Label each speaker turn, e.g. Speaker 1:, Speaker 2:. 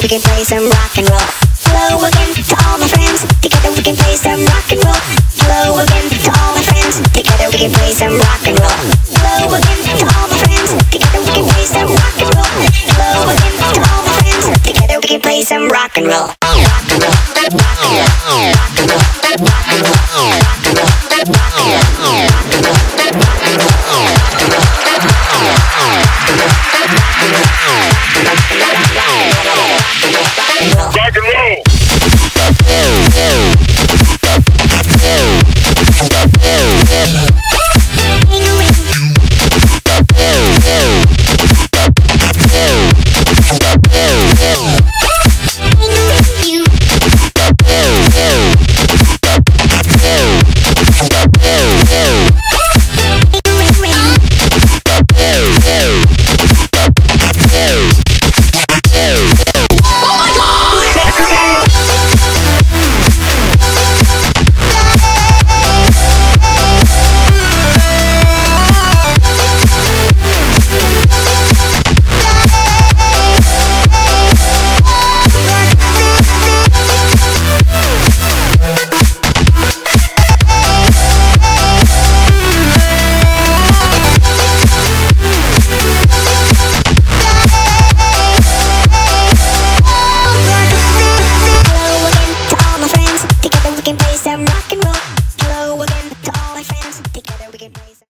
Speaker 1: we can play some rock and roll. Hello again to all my friends. Together we can play some rock and roll. Hello again to all my friends. Together we can play some rock and roll. Hello again to all my friends. Together we can play some rock and roll. Hello again to all my friends. Together we can play some rock and roll.